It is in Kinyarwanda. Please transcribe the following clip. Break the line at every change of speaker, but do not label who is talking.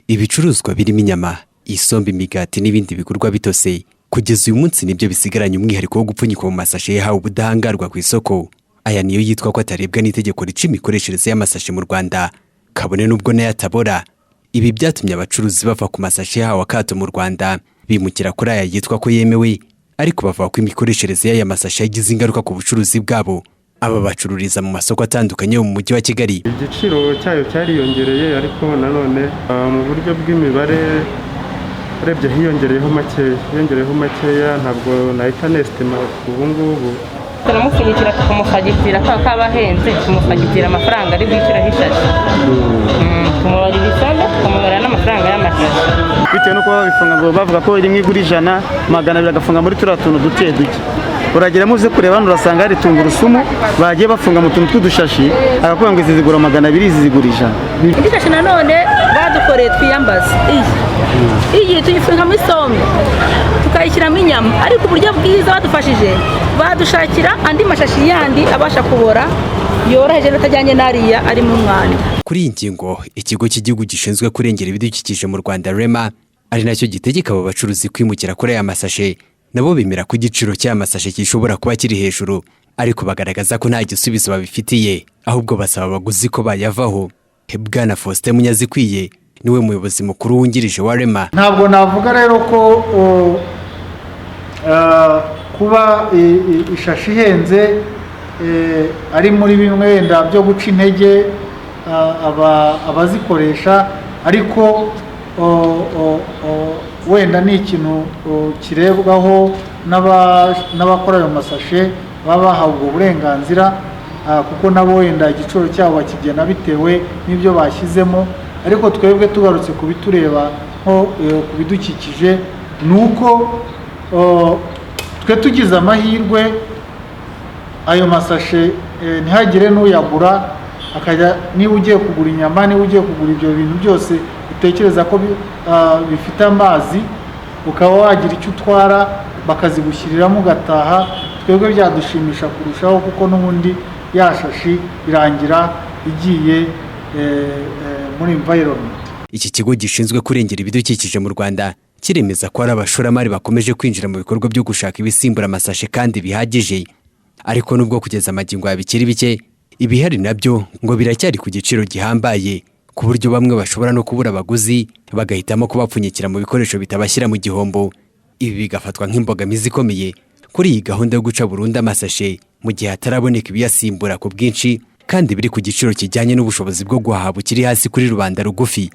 Ibicuruzwa birimo inyama, isombe, imigati n'ibindi bigurwa bitose kugeza uyu munsi nibyo bisigaranye umwihariko wo gupfunyikwa mu masashe yahawe ubudahangarwa ku isoko. Aya niyo yitwa ko atarebwa n'itegeko rica imikoreshereze y'amasashe mu Rwanda, kabone n'ubwo nayo atabora. Ibi byatumye abacuruzi bava ku masashe yahawe akato mu Rwanda bimukira kuri aya yitwa ko yemewe, ariko bavuga ko imikoreshereze y'aya masashe yagize ingaruka ku bucuruzi bwabo. Aba bacururiza mu masoko atandukanye mu mujyi wa Kigali.
Igiciro cyayo cyariyongereye, ariko nanone mu buryo bw'imibare urebye hiyongereyeho makeya, ntabwo nahita nestima ubu ngubu.
Turamupfunyikira tukamufagitira kwa kabahenze, tumufagitira amafaranga ari bwicira hishaje. Tumubara ibisombe, tumubara n'amafaranga y'amashashi.
Bitewe nuko babifunga ngo bavuga ko rimwe igura 100, 200 bagafunga muri turiya tuntu duke duke. Uragera muze kureba hano urasanga hari tungurusumu bagiye bafunga mu tuntu tw'udushashi, agakuba ngo izi zigura 200, izi zigura 100.
Indi shashi nanone badukoreye twiyambaza. Iyi tuyifunga mu isombe tukayishyiramo inyama, ariko uburyo bwiza badufashije badushakira andi mashashi yandi abasha kubora yoroheje n'atajyanye n'ariya ari mu mwanda.
Kuri iyi ngingo ikigo cy'igihugu gishinzwe kurengera ibidukikije mu Rwanda REMA ari nacyo gitegeka abo bacuruzi kwimukira kuri aya masashe. Nabo bemera ko igiciro cy'aya masashe gishobora kuba kiri hejuru, ariko bagaragaza ko nta gisubizo babifitiye, ahubwo basaba abaguzi ko bayavaho. Bwana Faustin Munyazikwiye niwe muyobozi mukuru wungirije wa REMA.
Ntabwo navuga rero ko kuba ishashi ihenze ari muri bimwe wenda byo guca intege abazikoresha, ariko wenda ni ikintu kirebwaho n'abakora ayo masashe baba bahawe ubwo burenganzira, kuko nabo wenda igiciro cyabo bakigena bitewe n'ibyo bashyizemo. Ariko twebwe tugarutse ku bitureba nko ku bidukikije, ni uko twe tugize amahirwe ayo masashe ntihagire n'uyagura, akajya niba ugiye kugura inyama, niba ugiye kugura ibyo bintu byose utekereza ko bifite amazi, ukaba wagira icyo utwara bakazigushyiriramo ugataha. Twebwe byadushimisha kurushaho, kuko n'ubundi yashashi irangira igiye muri environment.
Iki kigo gishinzwe kurengera ibidukikije mu Rwanda kiremeza ko ari abashoramari bakomeje kwinjira mu bikorwa byo gushaka ibisimbura amasashe kandi bihagije, ariko nubwo kugeza amagingo yabikiri bike, ibihari nabyo ngo biracyari ku giciro gihambaye, ku buryo bamwe bashobora no kubura abaguzi bagahitamo kubapfunyikira mu bikoresho bitabashyira mu gihombo. Ibi bigafatwa nk'imbogamizi ikomeye kuri iyi gahunda yo guca burundu amasashe mu gihe hataraboneka ibiyasimbura ku bwinshi kandi biri ku giciro kijyanye n'ubushobozi bwo guhaha bukiri hasi kuri rubanda rugufi.